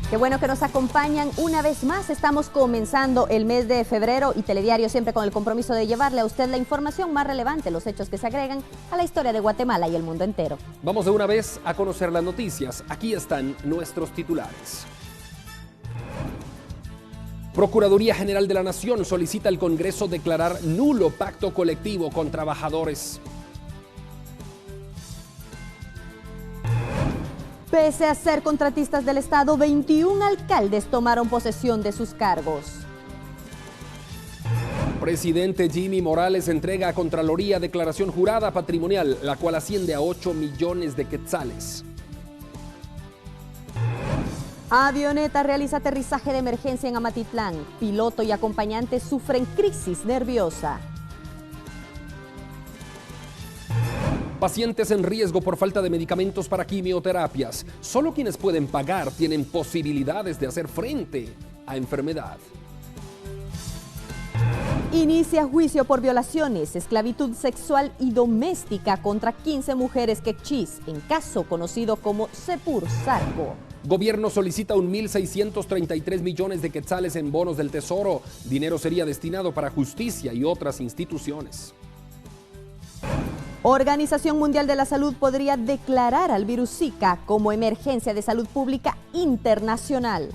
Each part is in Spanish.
Qué bueno que nos acompañan una vez más. Estamos comenzando el mes de febrero y Telediario siempre con el compromiso de llevarle a usted la información más relevante, los hechos que se agregan a la historia de Guatemala y el mundo entero. Vamos de una vez a conocer las noticias. Aquí están nuestros titulares. Procuraduría General de la Nación solicita al Congreso declarar nulo pacto colectivo con trabajadores. Pese a ser contratistas del Estado, 21 alcaldes tomaron posesión de sus cargos. Presidente Jimmy Morales entrega a Contraloría declaración jurada patrimonial, la cual asciende a 8 millones de quetzales. Avioneta realiza aterrizaje de emergencia en Amatitlán. Piloto y acompañante sufren crisis nerviosa. Pacientes en riesgo por falta de medicamentos para quimioterapias. Solo quienes pueden pagar tienen posibilidades de hacer frente a enfermedad. Inicia juicio por violaciones, esclavitud sexual y doméstica contra 15 mujeres quechís, en caso conocido como Sepur Sarco. Gobierno solicita 1.633 millones de quetzales en bonos del Tesoro. Dinero sería destinado para justicia y otras instituciones. Organización Mundial de la Salud podría declarar al virus Zika como emergencia de salud pública internacional.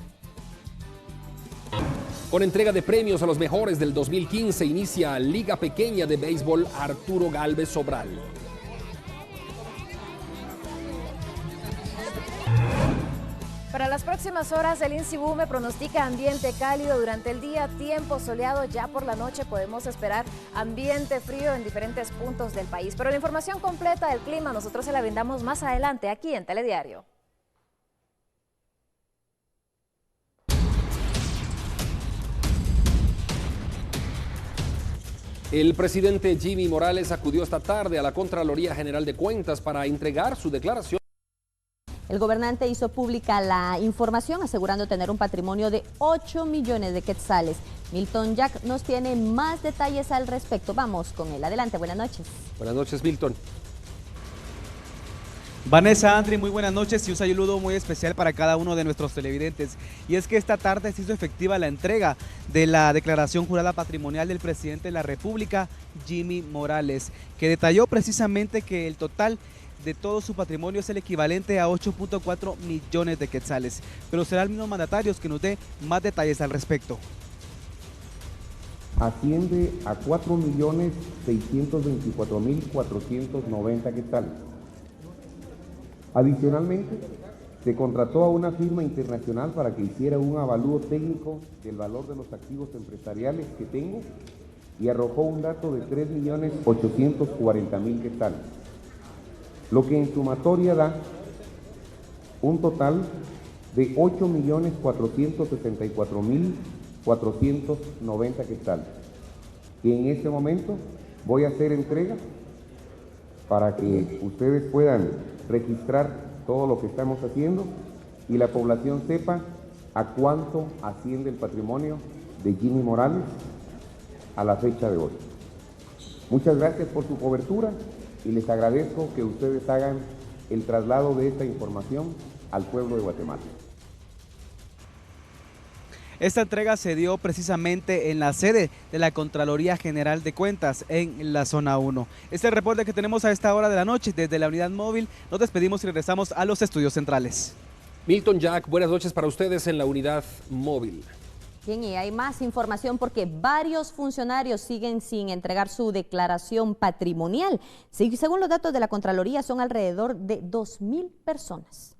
Con entrega de premios a los mejores del 2015, inicia Liga Pequeña de Béisbol Arturo Galvez Sobral. Para las próximas horas, el INSIBUME pronostica ambiente cálido durante el día, tiempo soleado. Ya por la noche podemos esperar ambiente frío en diferentes puntos del país. Pero la información completa del clima nosotros se la brindamos más adelante aquí en Telediario. El presidente Jimmy Morales acudió esta tarde a la Contraloría General de Cuentas para entregar su declaración. El gobernante hizo pública la información asegurando tener un patrimonio de 8 millones de quetzales. Milton Jack nos tiene más detalles al respecto. Vamos con él. Adelante, buenas noches. Buenas noches, Milton. Vanessa, Andri, muy buenas noches y un saludo muy especial para cada uno de nuestros televidentes. Y es que esta tarde se hizo efectiva la entrega de la declaración jurada patrimonial del presidente de la República, Jimmy Morales, que detalló precisamente que el total de todo su patrimonio es el equivalente a 8.4 millones de quetzales. Pero será el mismo mandatario que nos dé más detalles al respecto. Asciende a 4.624.490 quetzales. Adicionalmente, se contrató a una firma internacional para que hiciera un avalúo técnico del valor de los activos empresariales que tengo y arrojó un dato de 3.840.000 quetzales. Lo que en sumatoria da un total de 8.464.490 quetzales, que en este momento voy a hacer entrega para que ustedes puedan registrar todo lo que estamos haciendo y la población sepa a cuánto asciende el patrimonio de Jimmy Morales a la fecha de hoy. Muchas gracias por su cobertura y les agradezco que ustedes hagan el traslado de esta información al pueblo de Guatemala. Esta entrega se dio precisamente en la sede de la Contraloría General de Cuentas en la zona 1. Este es el reporte que tenemos a esta hora de la noche desde la unidad móvil. Nos despedimos y regresamos a los estudios centrales. Milton Jack, buenas noches para ustedes en la unidad móvil. Bien, y hay más información porque varios funcionarios siguen sin entregar su declaración patrimonial. Según los datos de la Contraloría, son alrededor de 2.000 personas.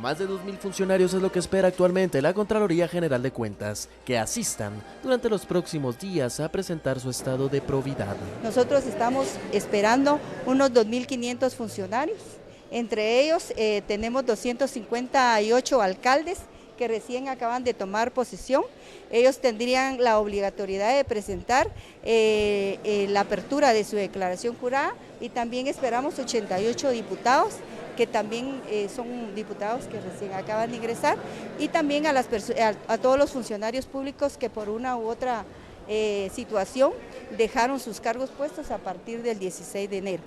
Más de 2.000 funcionarios es lo que espera actualmente la Contraloría General de Cuentas, que asistan durante los próximos días a presentar su estado de probidad. Nosotros estamos esperando unos 2.500 funcionarios. Entre ellos tenemos 258 alcaldes que recién acaban de tomar posesión. Ellos tendrían la obligatoriedad de presentar la apertura de su declaración jurada y también esperamos 88 diputados que también son diputados que recién acaban de ingresar y también a todos los funcionarios públicos que por una u otra situación dejaron sus cargos puestos a partir del 16 de enero.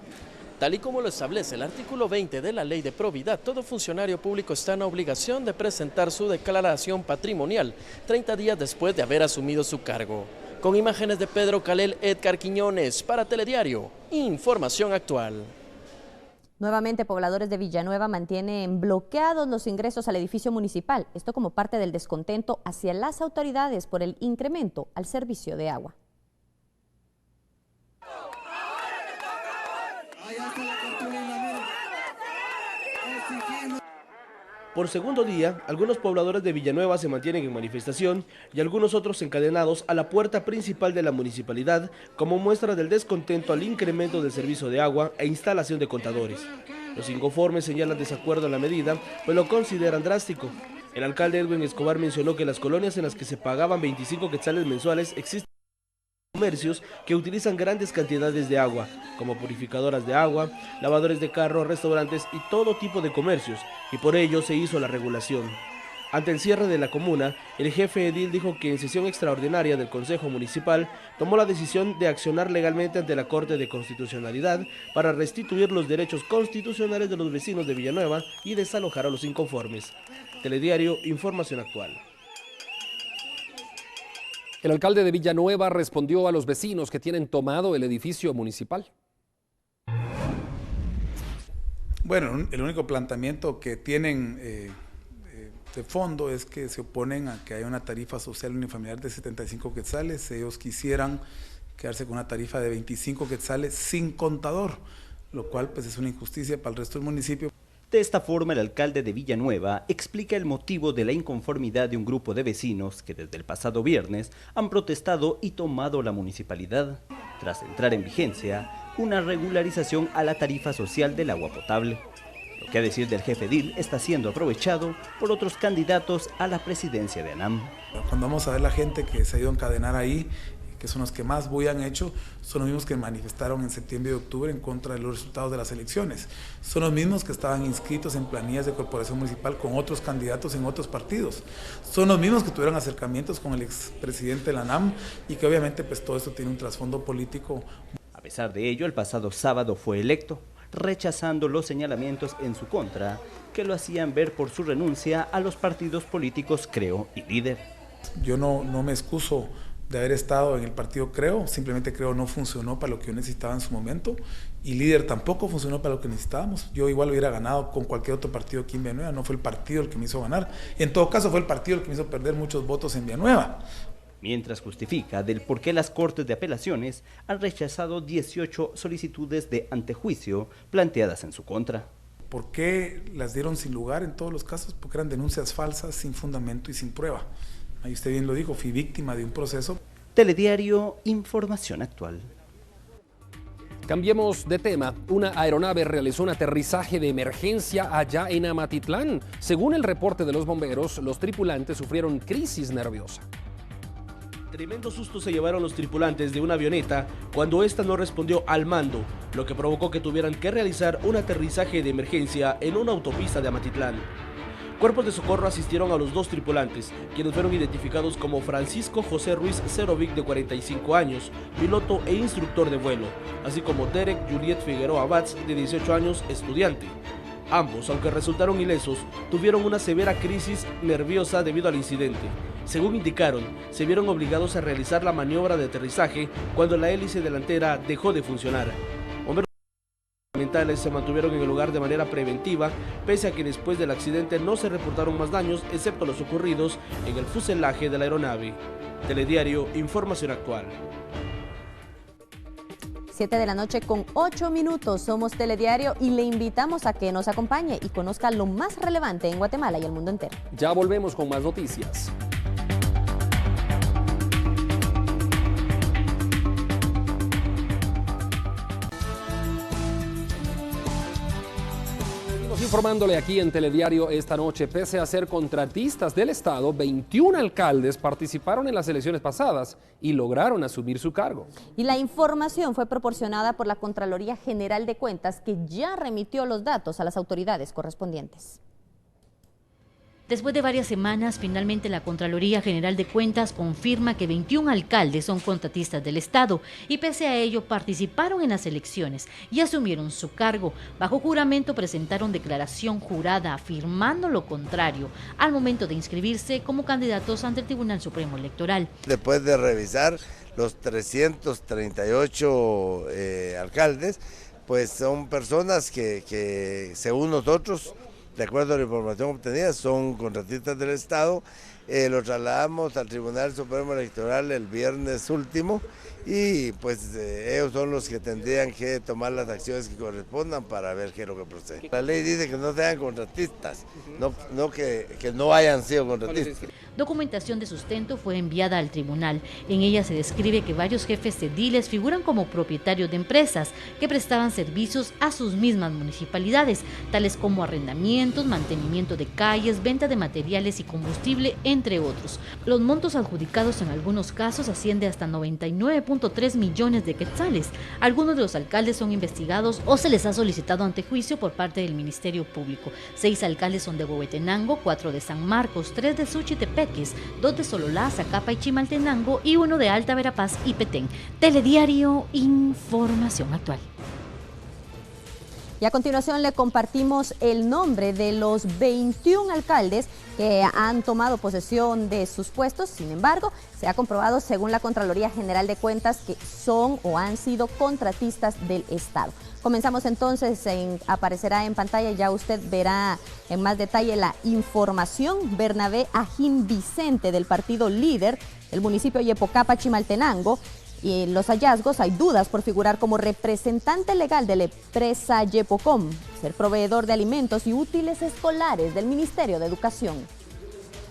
Tal y como lo establece el artículo 20 de la Ley de Probidad, todo funcionario público está en obligación de presentar su declaración patrimonial 30 días después de haber asumido su cargo. Con imágenes de Pedro Calel, Edgar Quiñones, para Telediario, Información Actual. Nuevamente, pobladores de Villanueva mantienen bloqueados los ingresos al edificio municipal, esto como parte del descontento hacia las autoridades por el incremento al servicio de agua. Por segundo día, algunos pobladores de Villanueva se mantienen en manifestación y algunos otros encadenados a la puerta principal de la municipalidad como muestra del descontento al incremento del servicio de agua e instalación de contadores. Los inconformes señalan desacuerdo a la medida, pues lo consideran drástico. El alcalde Edwin Escobar mencionó que las colonias en las que se pagaban 25 quetzales mensuales existen comercios que utilizan grandes cantidades de agua, como purificadoras de agua, lavadores de carro, restaurantes y todo tipo de comercios, y por ello se hizo la regulación. Ante el cierre de la comuna, el jefe edil dijo que en sesión extraordinaria del Consejo Municipal tomó la decisión de accionar legalmente ante la Corte de Constitucionalidad para restituir los derechos constitucionales de los vecinos de Villanueva y desalojar a los inconformes. Telediario, Información Actual. El alcalde de Villanueva respondió a los vecinos que tienen tomado el edificio municipal. Bueno, el único planteamiento que tienen de fondo es que se oponen a que haya una tarifa social unifamiliar de 75 quetzales. Ellos quisieran quedarse con una tarifa de 25 quetzales sin contador, lo cual pues es una injusticia para el resto del municipio. De esta forma, el alcalde de Villanueva explica el motivo de la inconformidad de un grupo de vecinos que desde el pasado viernes han protestado y tomado la municipalidad, tras entrar en vigencia una regularización a la tarifa social del agua potable. Lo que a decir del jefe edil está siendo aprovechado por otros candidatos a la presidencia de ANAM. Cuando vamos a ver la gente que se ha ido a encadenar ahí, que son los que más bulla han hecho, son los mismos que manifestaron en septiembre y octubre en contra de los resultados de las elecciones. Son los mismos que estaban inscritos en planillas de corporación municipal con otros candidatos en otros partidos. Son los mismos que tuvieron acercamientos con el expresidente de la ANAM y que obviamente pues todo esto tiene un trasfondo político. A pesar de ello, el pasado sábado fue electo, rechazando los señalamientos en su contra que lo hacían ver por su renuncia a los partidos políticos Creo y Líder. Yo no me excuso de haber estado en el partido Creo, simplemente Creo no funcionó para lo que yo necesitaba en su momento y Líder tampoco funcionó para lo que necesitábamos. Yo igual hubiera ganado con cualquier otro partido aquí en Villanueva, no fue el partido el que me hizo ganar. En todo caso fue el partido el que me hizo perder muchos votos en Villanueva. Mientras justifica del por qué las Cortes de Apelaciones han rechazado 18 solicitudes de antejuicio planteadas en su contra. ¿Por qué las dieron sin lugar en todos los casos? Porque eran denuncias falsas, sin fundamento y sin prueba. Ahí usted bien lo dijo, fui víctima de un proceso. Telediario, Información Actual. Cambiemos de tema. Una aeronave realizó un aterrizaje de emergencia allá en Amatitlán. Según el reporte de los bomberos, los tripulantes sufrieron crisis nerviosa. Tremendo susto se llevaron los tripulantes de una avioneta cuando ésta no respondió al mando, lo que provocó que tuvieran que realizar un aterrizaje de emergencia en una autopista de Amatitlán. Cuerpos de socorro asistieron a los dos tripulantes, quienes fueron identificados como Francisco José Ruiz Cerovic, de 45 años, piloto e instructor de vuelo, así como Derek Juliet Figueroa Batz, de 18 años, estudiante. Ambos, aunque resultaron ilesos, tuvieron una severa crisis nerviosa debido al incidente. Según indicaron, se vieron obligados a realizar la maniobra de aterrizaje cuando la hélice delantera dejó de funcionar. Mentales se mantuvieron en el lugar de manera preventiva, pese a que después del accidente no se reportaron más daños, excepto los ocurridos en el fuselaje de la aeronave. Telediario, Información Actual. 7 de la noche con 8 minutos, somos Telediario y le invitamos a que nos acompañe y conozca lo más relevante en Guatemala y el mundo entero. Ya volvemos con más noticias. Informándole aquí en Telediario esta noche, pese a ser contratistas del Estado, 21 alcaldes participaron en las elecciones pasadas y lograron asumir su cargo. Y la información fue proporcionada por la Contraloría General de Cuentas, que ya remitió los datos a las autoridades correspondientes. Después de varias semanas, finalmente la Contraloría General de Cuentas confirma que 21 alcaldes son contratistas del Estado y pese a ello participaron en las elecciones y asumieron su cargo. Bajo juramento presentaron declaración jurada afirmando lo contrario al momento de inscribirse como candidatos ante el Tribunal Supremo Electoral. Después de revisar los 338 alcaldes, pues son personas que según nosotros, de acuerdo a la información obtenida, son contratistas del Estado. Lo trasladamos al Tribunal Supremo Electoral el viernes último y pues ellos son los que tendrían que tomar las acciones que correspondan para ver qué es lo que procede. La ley dice que no sean contratistas, no que no hayan sido contratistas. Documentación de sustento fue enviada al tribunal. En ella se describe que varios jefes ediles figuran como propietarios de empresas que prestaban servicios a sus mismas municipalidades, tales como arrendamientos, mantenimiento de calles, venta de materiales y combustible, entre otros. Los montos adjudicados en algunos casos asciende hasta 99.3 millones de quetzales. Algunos de los alcaldes son investigados o se les ha solicitado ante juicio por parte del Ministerio Público. 6 alcaldes son de Huehuetenango, 4 de San Marcos, 3 de Suchitepeques, 2 de Sololá, Zacapa y Chimaltenango y 1 de Alta Verapaz y Petén. Telediario, información actual. Y a continuación le compartimos el nombre de los 21 alcaldes que han tomado posesión de sus puestos. Sin embargo, se ha comprobado según la Contraloría General de Cuentas que son o han sido contratistas del Estado. Comenzamos entonces, aparecerá en pantalla, ya usted verá en más detalle la información. Bernabé Ajín Vicente del partido Líder, el municipio Yepocapa, Chimaltenango. Y en los hallazgos hay dudas por figurar como representante legal de la empresa Yepocom, ser proveedor de alimentos y útiles escolares del Ministerio de Educación.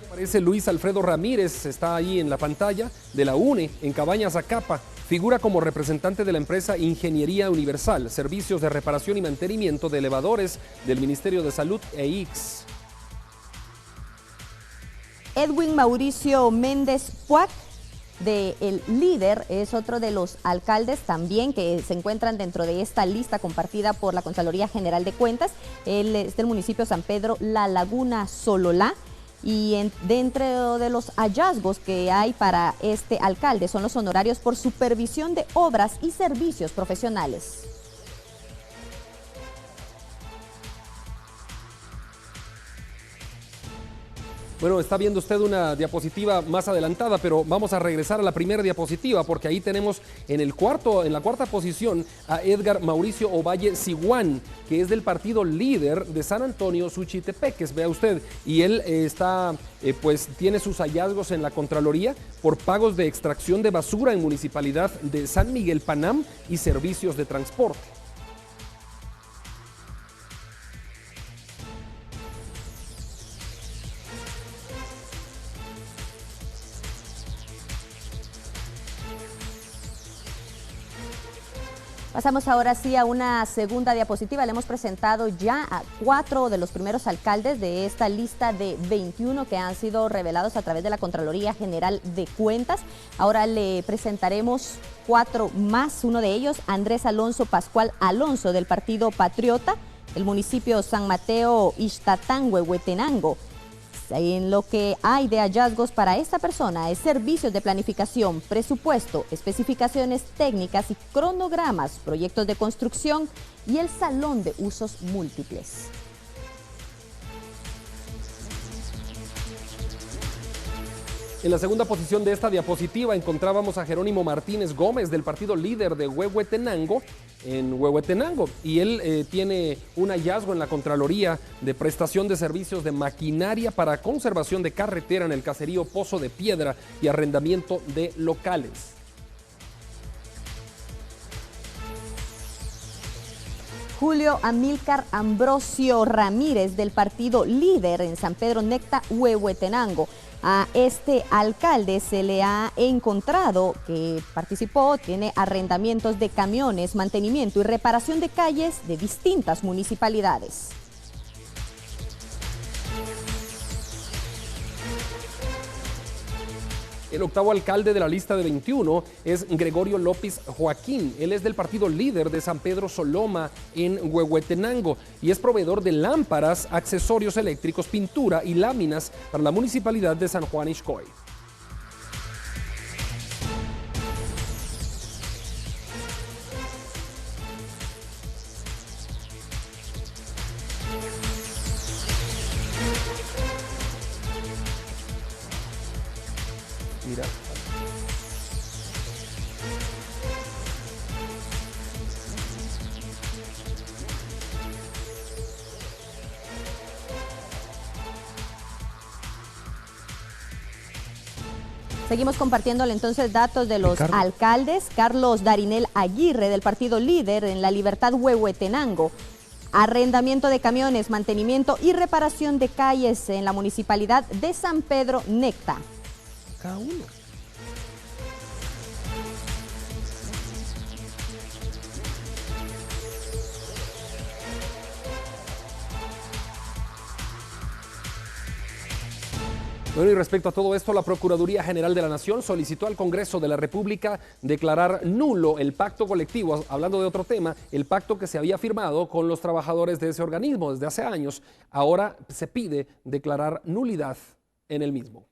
Aparece Luis Alfredo Ramírez, está ahí en la pantalla, de la UNE, en Cabañas, Zacapa. Figura como representante de la empresa Ingeniería Universal, servicios de reparación y mantenimiento de elevadores del Ministerio de Salud e IX. Edwin Mauricio Méndez Puac, de El Líder, es otro de los alcaldes también que se encuentran dentro de esta lista compartida por la Contraloría General de Cuentas. Él es del municipio San Pedro La Laguna, Sololá. Y dentro de los hallazgos que hay para este alcalde son los honorarios por supervisión de obras y servicios profesionales. Bueno, está viendo usted una diapositiva más adelantada, pero vamos a regresar a la primera diapositiva porque ahí tenemos en la cuarta posición a Edgar Mauricio Ovalle Siguán, que es del partido Líder de San Antonio, Suchitepeques, vea usted, y él tiene sus hallazgos en la Contraloría por pagos de extracción de basura en municipalidad de San Miguel Panam y servicios de transporte. Pasamos ahora sí a una segunda diapositiva. Le hemos presentado ya a 4 de los primeros alcaldes de esta lista de 21 que han sido revelados a través de la Contraloría General de Cuentas. Ahora le presentaremos 4 más. Uno de ellos, Andrés Alonso Pascual Alonso, del Partido Patriota, el municipio San Mateo Ixtatán, Huehuetenango. En lo que hay de hallazgos para esta persona es servicios de planificación, presupuesto, especificaciones técnicas y cronogramas, proyectos de construcción y el salón de usos múltiples. En la segunda posición de esta diapositiva encontrábamos a Jerónimo Martínez Gómez del partido Líder de Huehuetenango, en Huehuetenango, y él tiene un hallazgo en la Contraloría de prestación de servicios de maquinaria para conservación de carretera en el caserío Pozo de Piedra y arrendamiento de locales. Julio Amílcar Ambrosio Ramírez del partido Líder en San Pedro Necta, Huehuetenango. A este alcalde se le ha encontrado que tiene arrendamientos de camiones, mantenimiento y reparación de calles de distintas municipalidades. El octavo alcalde de la lista de 21 es Gregorio López Joaquín. Él es del partido líder de San Pedro Soloma en Huehuetenango y es proveedor de lámparas, accesorios eléctricos, pintura y láminas para la municipalidad de San Juan Ixcoy. Mira. Seguimos compartiéndole entonces datos de los alcaldes. Carlos Darinel Aguirre, del partido líder en La Libertad Huehuetenango. Arrendamiento de camiones, mantenimiento y reparación de calles en la municipalidad de San Pedro Necta. Cada uno. Bueno, y respecto a todo esto, la Procuraduría General de la Nación solicitó al Congreso de la República declarar nulo el pacto colectivo, hablando de otro tema, el pacto que se había firmado con los trabajadores de ese organismo desde hace años. Ahora se pide declarar nulidad en el mismo.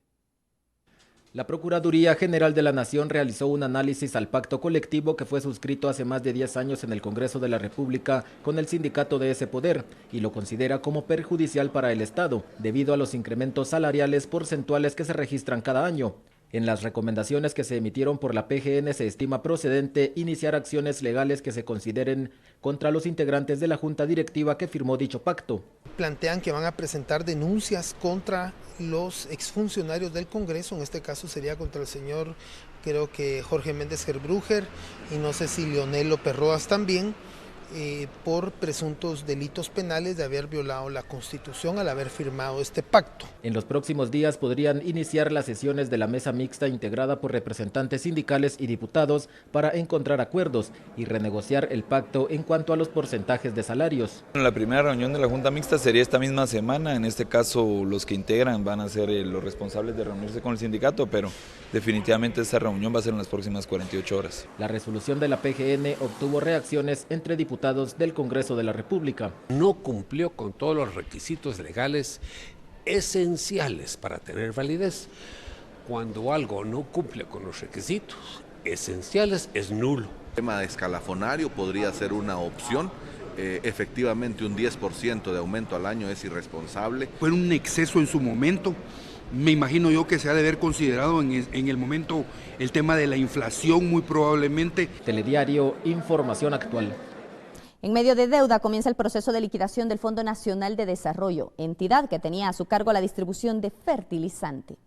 La Procuraduría General de la Nación realizó un análisis al pacto colectivo que fue suscrito hace más de 10 años en el Congreso de la República con el sindicato de ese poder y lo considera como perjudicial para el Estado debido a los incrementos salariales porcentuales que se registran cada año. En las recomendaciones que se emitieron por la PGN se estima procedente iniciar acciones legales que se consideren contra los integrantes de la Junta Directiva que firmó dicho pacto. Plantean que van a presentar denuncias contra los exfuncionarios del Congreso, en este caso sería contra el señor, creo que Jorge Méndez Herbruger y no sé si Leonel López Roas también, por presuntos delitos penales de haber violado la Constitución al haber firmado este pacto. En los próximos días podrían iniciar las sesiones de la mesa mixta integrada por representantes sindicales y diputados para encontrar acuerdos y renegociar el pacto en cuanto a los porcentajes de salarios. La primera reunión de la Junta Mixta sería esta misma semana, en este caso los que integran van a ser los responsables de reunirse con el sindicato, pero definitivamente esta reunión va a ser en las próximas 48 horas. La resolución de la PGN obtuvo reacciones entre diputados del Congreso de la República. No cumplió con todos los requisitos legales esenciales para tener validez. Cuando algo no cumple con los requisitos esenciales, es nulo. El tema de escalafonario podría ser una opción. Efectivamente, un 10% de aumento al año es irresponsable. Fue un exceso en su momento. Me imagino yo que se ha de haber considerado en el momento el tema de la inflación, muy probablemente. Telediario, información actual. En medio de deuda comienza el proceso de liquidación del Fondo Nacional de Desarrollo, entidad que tenía a su cargo la distribución de fertilizante.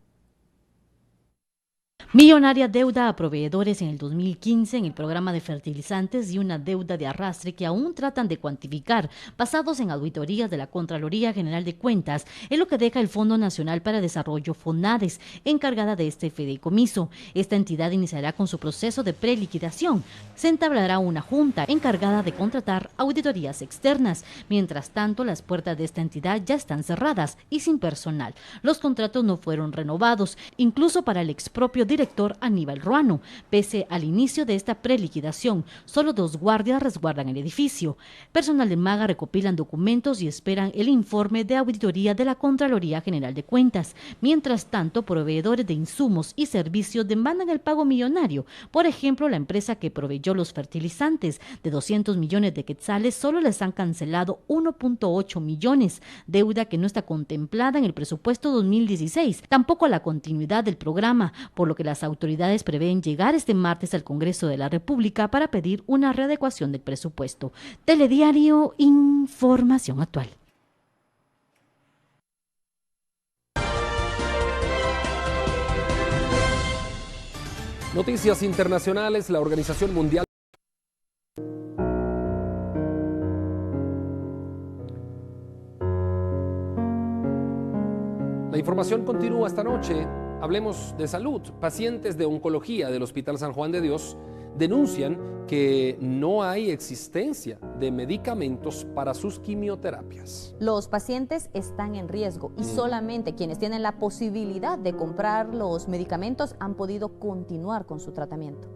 Millonaria deuda a proveedores en el 2015 en el programa de fertilizantes y una deuda de arrastre que aún tratan de cuantificar, basados en auditorías de la Contraloría General de Cuentas, es lo que deja el Fondo Nacional para Desarrollo FONADES, encargada de este fideicomiso. Esta entidad iniciará con su proceso de preliquidación. Se entablará una junta encargada de contratar auditorías externas. Mientras tanto, las puertas de esta entidad ya están cerradas y sin personal. Los contratos no fueron renovados, incluso para el expropio director Aníbal Ruano. Pese al inicio de esta preliquidación, solo 2 guardias resguardan el edificio. Personal de MAGA recopilan documentos y esperan el informe de auditoría de la Contraloría General de Cuentas. Mientras tanto, proveedores de insumos y servicios demandan el pago millonario. Por ejemplo, la empresa que proveyó los fertilizantes de 200 millones de quetzales solo les han cancelado 1.8 millones, deuda que no está contemplada en el presupuesto 2016, tampoco la continuidad del programa, por lo que las autoridades prevén llegar este martes al Congreso de la República para pedir una readecuación del presupuesto. Telediario, información actual. Noticias internacionales, la Organización Mundial. La información continúa esta noche. Hablemos de salud. Pacientes de oncología del Hospital San Juan de Dios denuncian que no hay existencia de medicamentos para sus quimioterapias. Los pacientes están en riesgo y solamente quienes tienen la posibilidad de comprar los medicamentos han podido continuar con su tratamiento.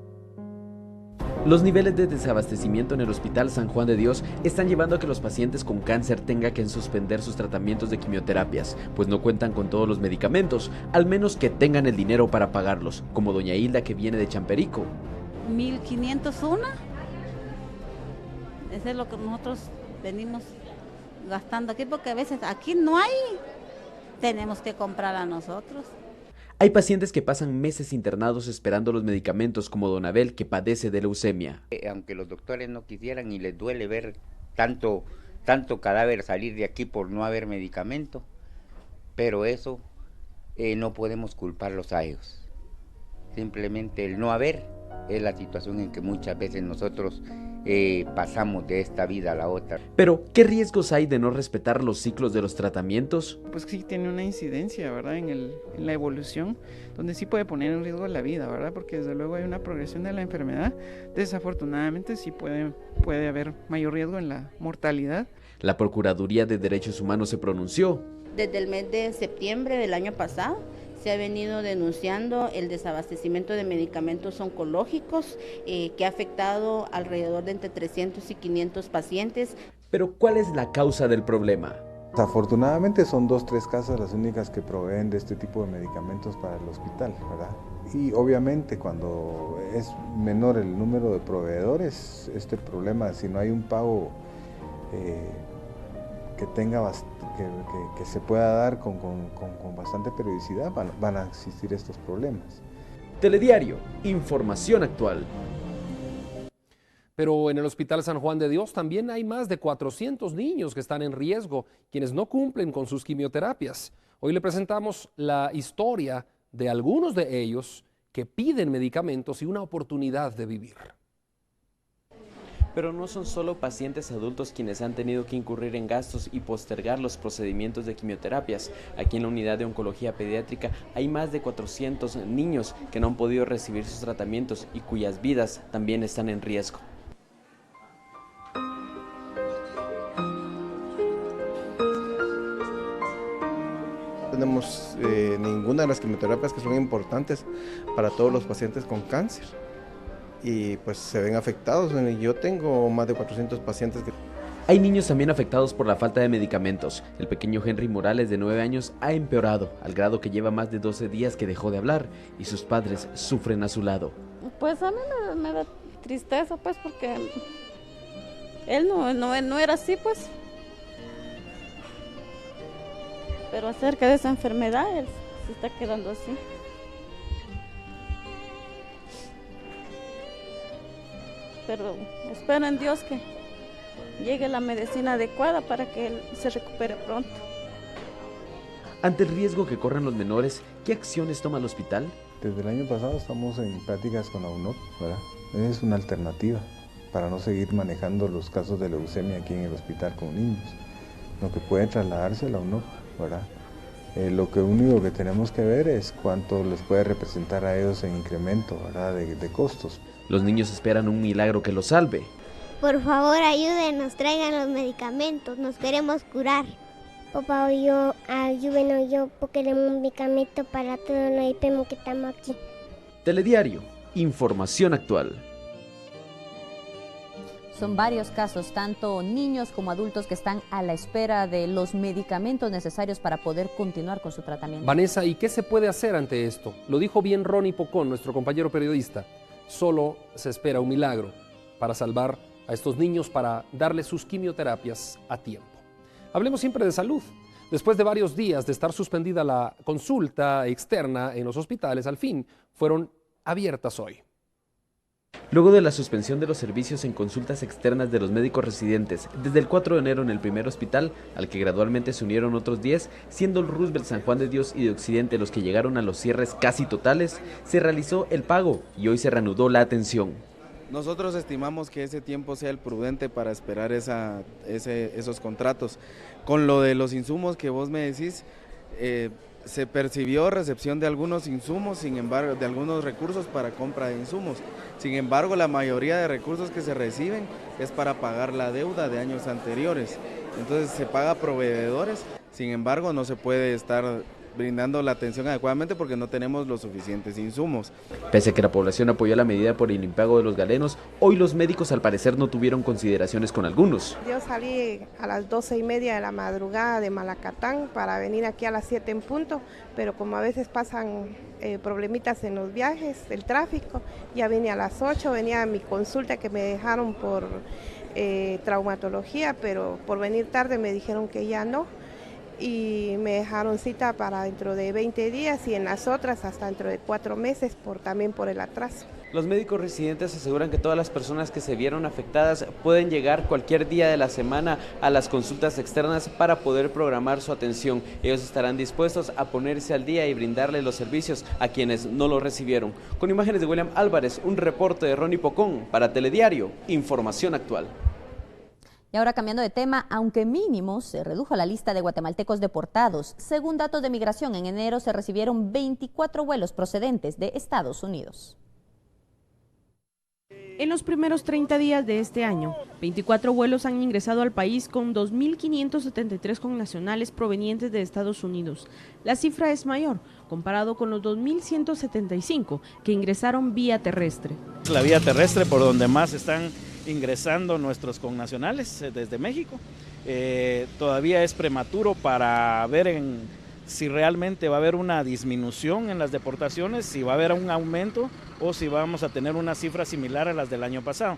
Los niveles de desabastecimiento en el Hospital San Juan de Dios están llevando a que los pacientes con cáncer tengan que suspender sus tratamientos de quimioterapias, pues no cuentan con todos los medicamentos, al menos que tengan el dinero para pagarlos, como doña Hilda, que viene de Champerico. 1.501. Eso es lo que nosotros venimos gastando aquí, porque a veces aquí no hay, tenemos que comprar a nosotros. Hay pacientes que pasan meses internados esperando los medicamentos, como don Abel, que padece de leucemia. Aunque los doctores no quisieran y les duele ver tanto cadáver salir de aquí por no haber medicamento, pero eso no podemos culparlos a ellos. Simplemente el no haber es la situación en que muchas veces nosotros pasamos de esta vida a la otra. Pero, ¿qué riesgos hay de no respetar los ciclos de los tratamientos? Pues sí tiene una incidencia, ¿verdad? En la evolución, donde sí puede poner en riesgo la vida, ¿verdad? Porque desde luego hay una progresión de la enfermedad. Desafortunadamente sí puede haber mayor riesgo en la mortalidad. La Procuraduría de Derechos Humanos se pronunció. Desde el mes de septiembre del año pasado se ha venido denunciando el desabastecimiento de medicamentos oncológicos que ha afectado alrededor de entre 300 y 500 pacientes. Pero, ¿cuál es la causa del problema? Afortunadamente son 2 o 3 casas las únicas que proveen de este tipo de medicamentos para el hospital, ¿verdad? Y obviamente cuando es menor el número de proveedores, este problema, si no hay un pago que se pueda dar con bastante periodicidad, van a existir estos problemas. Telediario, información actual. Pero en el Hospital San Juan de Dios también hay más de 400 niños que están en riesgo, quienes no cumplen con sus quimioterapias. Hoy le presentamos la historia de algunos de ellos que piden medicamentos y una oportunidad de vivir. Pero no son solo pacientes adultos quienes han tenido que incurrir en gastos y postergar los procedimientos de quimioterapias. Aquí en la unidad de oncología pediátrica hay más de 400 niños que no han podido recibir sus tratamientos y cuyas vidas también están en riesgo. Tenemos ninguna de las quimioterapias que son importantes para todos los pacientes con cáncer. Y pues se ven afectados. Yo tengo más de 400 pacientes que... Hay niños también afectados por la falta de medicamentos. El pequeño Henry Morales, de 9 años, ha empeorado, al grado que lleva más de 12 días que dejó de hablar y sus padres sufren a su lado. Pues a mí me da tristeza, pues, porque él no era así, pues. Pero acerca de esa enfermedad, él se está quedando así. Pero espero en Dios que llegue la medicina adecuada para que él se recupere pronto. Ante el riesgo que corren los menores, ¿qué acciones toma el hospital? Desde el año pasado estamos en pláticas con la UNOP, ¿verdad? Es una alternativa para no seguir manejando los casos de leucemia aquí en el hospital con niños. Lo que puede trasladarse a la UNOP, ¿verdad? Lo único que tenemos que ver es cuánto les puede representar a ellos en incremento, ¿verdad? de costos. Los niños esperan un milagro que los salve. Por favor, ayúdenos, traigan los medicamentos, nos queremos curar. Papá, ayúdenos porque queremos un medicamento para todos los enfermos que estamos aquí. Telediario, información actual. Son varios casos, tanto niños como adultos, que están a la espera de los medicamentos necesarios para poder continuar con su tratamiento. Vanessa, ¿y qué se puede hacer ante esto? Lo dijo bien Ronnie Pocón, nuestro compañero periodista. Solo se espera un milagro para salvar a estos niños, para darles sus quimioterapias a tiempo. Hablemos siempre de salud. Después de varios días de estar suspendida la consulta externa en los hospitales, al fin fueron abiertas hoy. Luego de la suspensión de los servicios en consultas externas de los médicos residentes desde el 4 de enero en el primer hospital, al que gradualmente se unieron otros 10, siendo el Roosevelt San Juan de Dios y de Occidente los que llegaron a los cierres casi totales, se realizó el pago y hoy se reanudó la atención. Nosotros estimamos que ese tiempo sea el prudente para esperar esos contratos. Con lo de los insumos que vos me decís, se percibió recepción de algunos insumos, sin embargo, de algunos recursos para compra de insumos. Sin embargo, la mayoría de recursos que se reciben es para pagar la deuda de años anteriores. Entonces se paga a proveedores, sin embargo no se puede estar brindando la atención adecuadamente porque no tenemos los suficientes insumos. Pese a que la población apoyó la medida por el impago de los galenos, hoy los médicos al parecer no tuvieron consideraciones con algunos. Yo salí a las 12:30 de la madrugada de Malacatán para venir aquí a las 7 en punto, pero como a veces pasan problemitas en los viajes, el tráfico, ya vine a las 8, venía a mi consulta que me dejaron por traumatología, pero por venir tarde me dijeron que ya no. Y me dejaron cita para dentro de 20 días y en las otras hasta dentro de 4 meses también por el atraso. Los médicos residentes aseguran que todas las personas que se vieron afectadas pueden llegar cualquier día de la semana a las consultas externas para poder programar su atención. Ellos estarán dispuestos a ponerse al día y brindarle los servicios a quienes no lo recibieron. Con imágenes de William Álvarez, un reporte de Ronnie Pocón para Telediario, Información Actual. Y ahora cambiando de tema, aunque mínimo, se redujo la lista de guatemaltecos deportados. Según datos de migración, en enero se recibieron 24 vuelos procedentes de Estados Unidos. En los primeros 30 días de este año, 24 vuelos han ingresado al país con 2.573 connacionales provenientes de Estados Unidos. La cifra es mayor, comparado con los 2.175 que ingresaron vía terrestre. La vía terrestre por donde más están ingresando nuestros connacionales desde México. Todavía es prematuro para ver si realmente va a haber una disminución en las deportaciones, si va a haber un aumento o si vamos a tener una cifra similar a las del año pasado.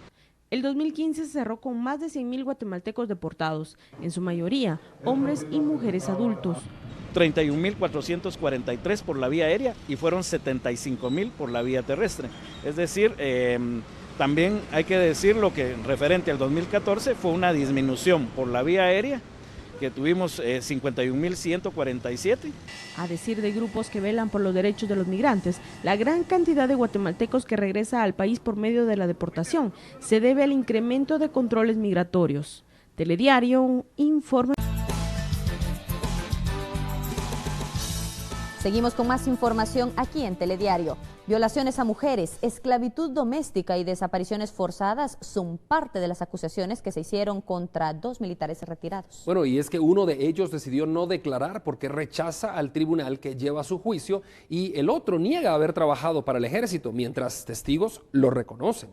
El 2015 se cerró con más de 100.000 guatemaltecos deportados, en su mayoría hombres y mujeres adultos. 31.443 por la vía aérea y fueron 75.000 por la vía terrestre. Es decir, también hay que decir lo que referente al 2014 fue una disminución por la vía aérea, que tuvimos 51.147. A decir de grupos que velan por los derechos de los migrantes, la gran cantidad de guatemaltecos que regresa al país por medio de la deportación se debe al incremento de controles migratorios. Telediario informa. Seguimos con más información aquí en Telediario. Violaciones a mujeres, esclavitud doméstica y desapariciones forzadas son parte de las acusaciones que se hicieron contra 2 militares retirados. Bueno, y es que uno de ellos decidió no declarar porque rechaza al tribunal que lleva su juicio y el otro niega haber trabajado para el ejército, mientras testigos lo reconocen.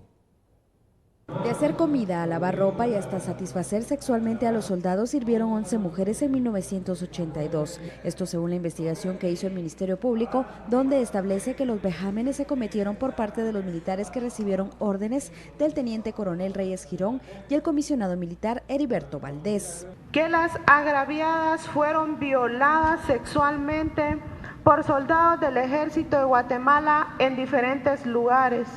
De hacer comida a lavar ropa y hasta satisfacer sexualmente a los soldados sirvieron 11 mujeres en 1982. Esto según la investigación que hizo el Ministerio Público, donde establece que los vejámenes se cometieron por parte de los militares que recibieron órdenes del teniente coronel Reyes Girón y el comisionado militar Heriberto Valdés. Que las agraviadas fueron violadas sexualmente por soldados del Ejército de Guatemala en diferentes lugares.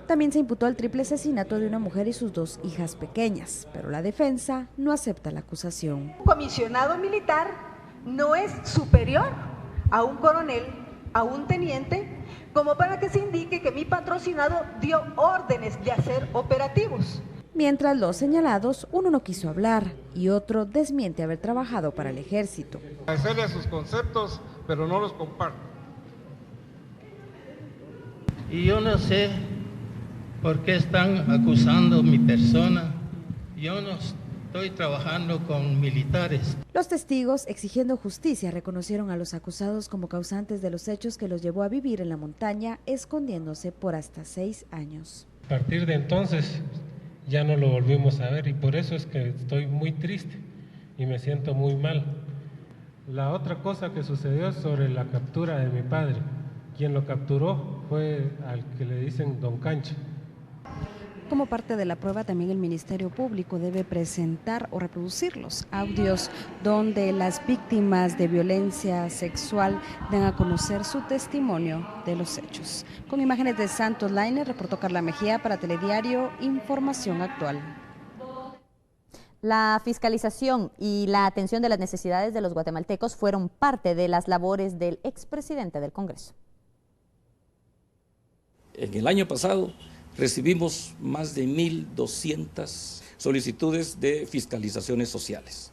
También se imputó el triple asesinato de una mujer y sus 2 hijas pequeñas, pero la defensa no acepta la acusación. Un comisionado militar no es superior a un coronel, a un teniente, como para que se indique que mi patrocinado dio órdenes de hacer operativos. Mientras los señalados, uno no quiso hablar y otro desmiente haber trabajado para el ejército. Agradecerle a sus conceptos, pero no los comparto. Y yo no sé ¿por qué están acusando mi persona? Yo no estoy trabajando con militares. Los testigos, exigiendo justicia, reconocieron a los acusados como causantes de los hechos que los llevó a vivir en la montaña, escondiéndose por hasta 6 años. A partir de entonces ya no lo volvimos a ver y por eso es que estoy muy triste y me siento muy mal. La otra cosa que sucedió es sobre la captura de mi padre. Quien lo capturó fue al que le dicen Don Cancha. Como parte de la prueba, también el Ministerio Público debe presentar o reproducir los audios donde las víctimas de violencia sexual den a conocer su testimonio de los hechos. Con imágenes de Santos Lainer, reportó Carla Mejía para Telediario, Información Actual. La fiscalización y la atención de las necesidades de los guatemaltecos fueron parte de las labores del expresidente del Congreso. En el año pasado recibimos más de 1.200 solicitudes de fiscalizaciones sociales.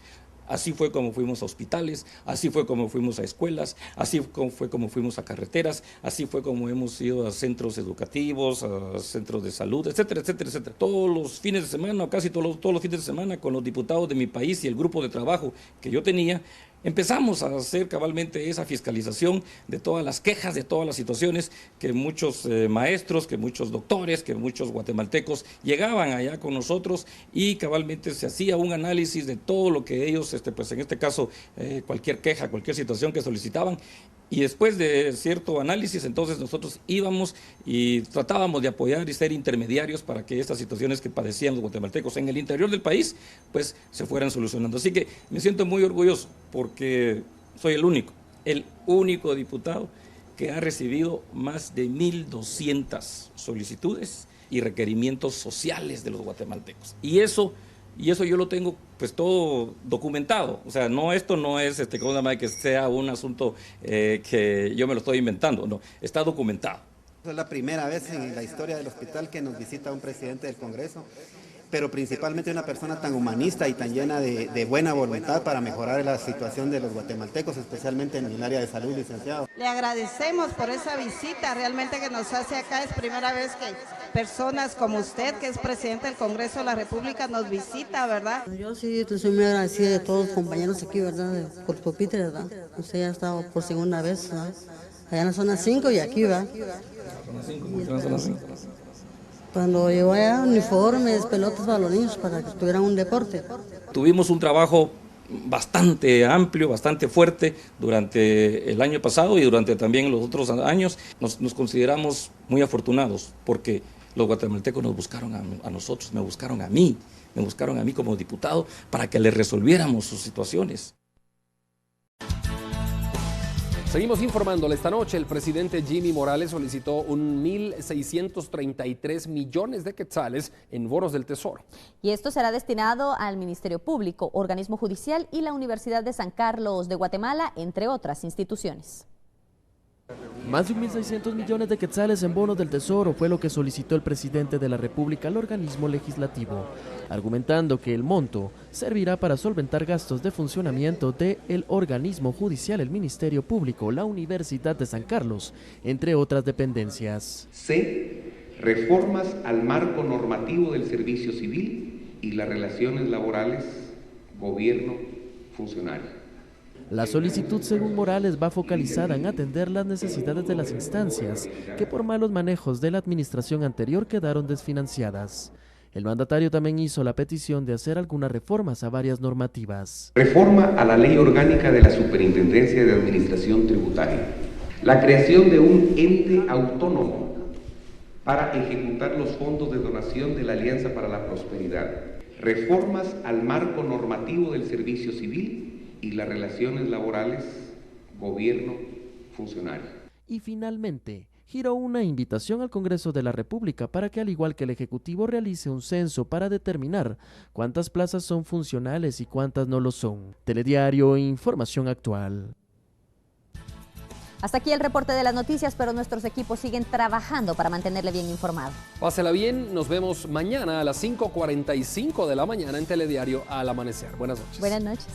Así fue como fuimos a hospitales, así fue como fuimos a escuelas, así fue como fuimos a carreteras, así fue como hemos ido a centros educativos, a centros de salud, etcétera, etcétera, etcétera. Todos los fines de semana, o casi todos los fines de semana, con los diputados de mi país y el grupo de trabajo que yo tenía, empezamos a hacer cabalmente esa fiscalización de todas las quejas, de todas las situaciones que muchos maestros, que muchos doctores, que muchos guatemaltecos llegaban allá con nosotros y cabalmente se hacía un análisis de todo lo que ellos, pues en este caso, cualquier queja, cualquier situación que solicitaban. Y después de cierto análisis, entonces nosotros íbamos y tratábamos de apoyar y ser intermediarios para que estas situaciones que padecían los guatemaltecos en el interior del país, pues se fueran solucionando. Así que me siento muy orgulloso porque soy el único diputado que ha recibido más de 1.200 solicitudes y requerimientos sociales de los guatemaltecos. Y eso yo lo tengo pues todo documentado. O sea, esto no es que sea un asunto que yo me lo estoy inventando, no, está documentado. Es la primera vez en la historia del hospital que nos visita un presidente del Congreso, pero principalmente una persona tan humanista y tan llena de buena voluntad para mejorar la situación de los guatemaltecos, especialmente en el área de salud, licenciado. Le agradecemos por esa visita realmente que nos hace acá. Es primera vez que personas como usted, que es presidente del Congreso de la República, nos visita, ¿verdad? Yo sí, estoy muy agradecida de todos los compañeros aquí, ¿verdad? Por su pupitre, ¿verdad? Usted ya ha estado por segunda vez, ¿verdad? Allá en la zona 5 y aquí, ¿verdad? Cuando llegó allá, uniformes, pelotas para los niños, para que tuvieran un deporte. Tuvimos un trabajo bastante amplio, bastante fuerte durante el año pasado y durante también los otros años. Nos consideramos muy afortunados porque los guatemaltecos nos buscaron a nosotros, me buscaron a mí como diputado para que les resolviéramos sus situaciones. Seguimos informándole. Esta noche el presidente Jimmy Morales solicitó 1.633 millones de quetzales en bonos del Tesoro. Y esto será destinado al Ministerio Público, Organismo Judicial y la Universidad de San Carlos de Guatemala, entre otras instituciones. Más de 1.600 millones de quetzales en bonos del Tesoro fue lo que solicitó el presidente de la República al organismo legislativo, argumentando que el monto servirá para solventar gastos de funcionamiento del organismo judicial, el Ministerio Público, la Universidad de San Carlos, entre otras dependencias. C. Reformas al marco normativo del servicio civil y las relaciones laborales, gobierno-funcionario. La solicitud, según Morales, va focalizada en atender las necesidades de las instancias que por malos manejos de la administración anterior quedaron desfinanciadas. El mandatario también hizo la petición de hacer algunas reformas a varias normativas. Reforma a la Ley Orgánica de la Superintendencia de Administración Tributaria. La creación de un ente autónomo para ejecutar los fondos de donación de la Alianza para la Prosperidad. Reformas al marco normativo del servicio civil y las relaciones laborales, gobierno-funcionario. Y finalmente, giró una invitación al Congreso de la República para que, al igual que el Ejecutivo, realice un censo para determinar cuántas plazas son funcionales y cuántas no lo son. Telediario, información actual. Hasta aquí el reporte de las noticias, pero nuestros equipos siguen trabajando para mantenerle bien informado. Pásela bien, nos vemos mañana a las 5:45 de la mañana en Telediario al amanecer. Buenas noches. Buenas noches.